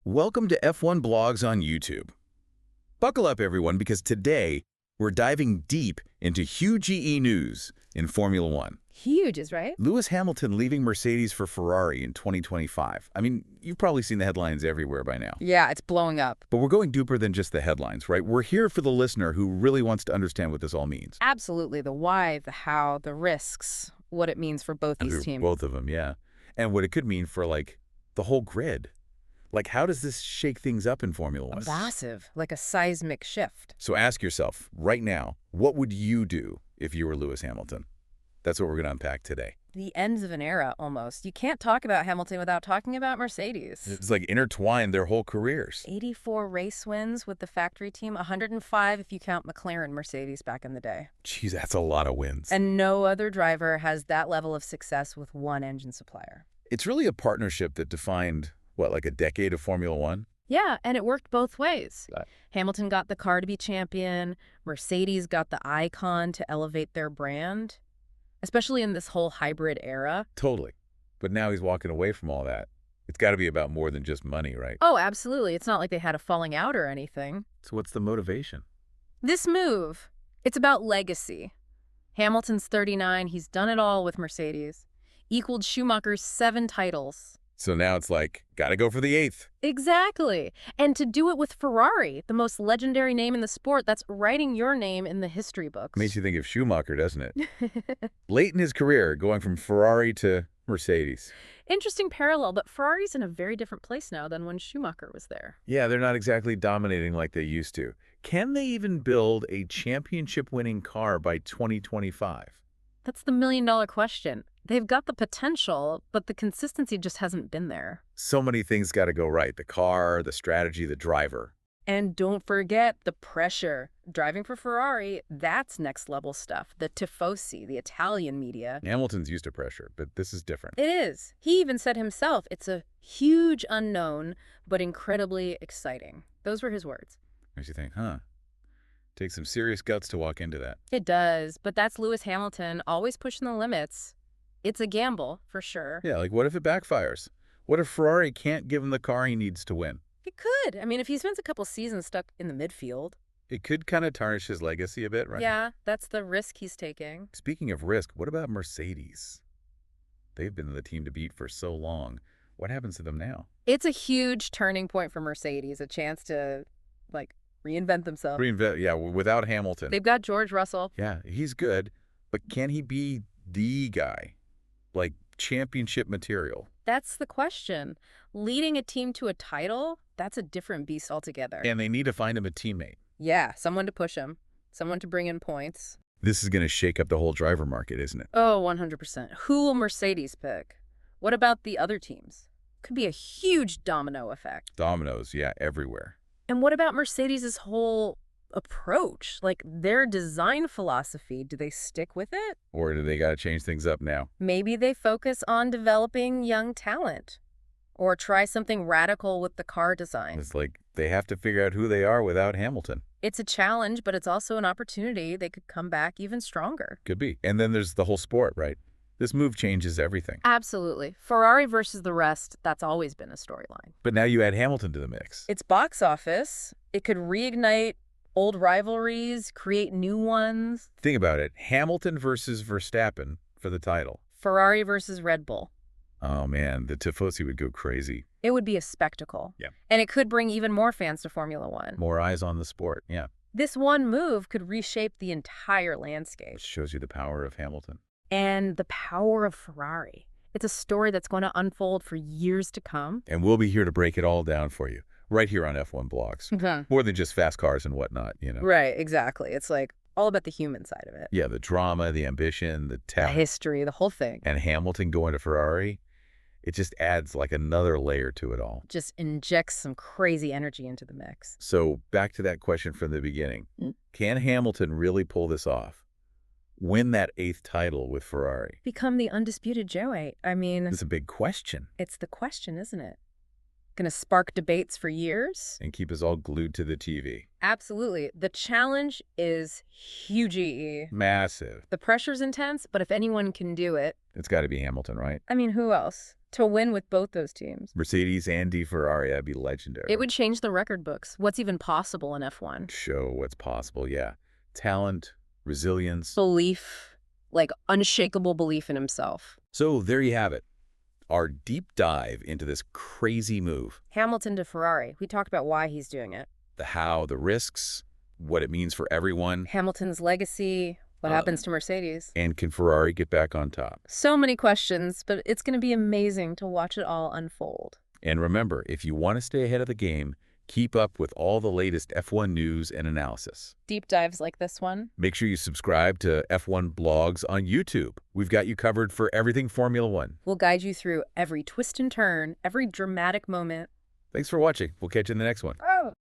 Welcome to F1 Blogs on YouTube. Buckle up, everyone, because today we're diving deep into huge EE news in Formula One. Huge is right. Lewis Hamilton leaving Mercedes for Ferrari in 2025. I mean, you've probably seen the headlines everywhere by now. Yeah, it's blowing up. But we're going deeper than just the headlines, right? We're here for the listener who really wants to understand what this all means. Absolutely. The why, the how, the risks, what it means for both these teams. Both of them, yeah. And what it could mean for, like, the whole grid. Like, how does this shake things up in Formula One? Massive, like a seismic shift. So ask yourself, right now, what would you do if you were Lewis Hamilton? That's what we're going to unpack today. The ends of an era, almost. You can't talk about Hamilton without talking about Mercedes. It's like intertwined their whole careers. 84 race wins with the factory team, 105 if you count McLaren Mercedes back in the day. Jeez, that's a lot of wins. And no other driver has that level of success with one engine supplier. It's really a partnership that defined, what, like a decade of Formula One? Yeah, and it worked both ways. Right. Hamilton got the car to be champion. Mercedes got the icon to elevate their brand, especially in this whole hybrid era. Totally. But now he's walking away from all that. It's got to be about more than just money, right? Oh, absolutely. It's not like they had a falling out or anything. So what's the motivation? This move, it's about legacy. Hamilton's 39. He's done it all with Mercedes. Equaled Schumacher's 7 titles. So now it's like, got to go for the 8th. Exactly. And to do it with Ferrari, the most legendary name in the sport, that's writing your name in the history books. Makes you think of Schumacher, doesn't it? Late in his career, going from Ferrari to Mercedes. Interesting parallel, but Ferrari's in a very different place now than when Schumacher was there. Yeah, they're not exactly dominating like they used to. Can they even build a championship-winning car by 2025? That's the million-dollar question. They've got the potential, but the consistency just hasn't been there. So many things got to go right. The car, the strategy, the driver. And don't forget the pressure. Driving for Ferrari, that's next-level stuff. The tifosi, the Italian media. Hamilton's used to pressure, but this is different. It is. He even said himself, it's a huge unknown, but incredibly exciting. Those were his words. Makes you think, huh? Takes some serious guts to walk into that. It does, but that's Lewis Hamilton, always pushing the limits. It's a gamble, for sure. Yeah, like what if it backfires? What if Ferrari can't give him the car he needs to win? It could. I mean, if he spends a couple seasons stuck in the midfield. It could kind of tarnish his legacy a bit, right? Yeah, that's the risk he's taking. Speaking of risk, what about Mercedes? They've been the team to beat for so long. What happens to them now? It's a huge turning point for Mercedes, a chance to, like, reinvent themselves. Yeah, without Hamilton. They've got George Russell. Yeah, he's good, but can he be the guy? Like championship material? That's the question. Leading a team to a title, that's a different beast altogether. And they need to find him a teammate. Yeah, someone to push him, someone to bring in points. This is going to shake up the whole driver market, isn't it? Oh, 100%. Who will Mercedes pick? What about the other teams? Could be a huge domino effect. Dominoes, yeah, everywhere. And what about Mercedes' whole approach? Like, their design philosophy, do they stick with it? Or do they got to change things up now? Maybe they focus on developing young talent. Or try something radical with the car design. It's like they have to figure out who they are without Hamilton. It's a challenge, but it's also an opportunity. They could come back even stronger. Could be. And then there's the whole sport, right? This move changes everything. Absolutely. Ferrari versus the rest, that's always been a storyline. But now you add Hamilton to the mix. It's box office. It could reignite old rivalries, create new ones. Think about it. Hamilton versus Verstappen for the title. Ferrari versus Red Bull. Oh, man, the tifosi would go crazy. It would be a spectacle. Yeah. And it could bring even more fans to Formula One. More eyes on the sport, yeah. This one move could reshape the entire landscape. Which shows you the power of Hamilton. And the power of Ferrari. It's a story that's going to unfold for years to come. And we'll be here to break it all down for you, right here on F1 Blogs. More than just fast cars and whatnot, you know. Right, exactly. It's like all about the human side of it. Yeah, the drama, the ambition, the talent. The history, the whole thing. And Hamilton going to Ferrari, it just adds like another layer to it all. Just injects some crazy energy into the mix. So back to that question from the beginning. Can Hamilton really pull this off? Win that 8th title with Ferrari? Become the undisputed Joe-8. I mean... It's a big question. It's the question, isn't it? Gonna spark debates for years. And keep us all glued to the TV. Absolutely. The challenge is huge EE. Massive. The pressure's intense, but if anyone can do it... It's got to be Hamilton, right? I mean, who else? to win with both those teams. Mercedes and Ferrari, that'd be legendary. It would change the record books. What's even possible in F1? Show what's possible, yeah. Talent, resilience. Belief, like unshakable belief in himself. So there you have it. Our deep dive into this crazy move. Hamilton to Ferrari. We talked about why he's doing it. The how, the risks, what it means for everyone. Hamilton's legacy, what happens to Mercedes. And can Ferrari get back on top? So many questions, but it's going to be amazing to watch it all unfold. And remember, if you want to stay ahead of the game, keep up with all the latest F1 news and analysis. Deep dives like this one. Make sure you subscribe to F1 blogs on YouTube. We've got you covered for everything Formula One. We'll guide you through every twist and turn, every dramatic moment. Thanks for watching. We'll catch you in the next one. Oh.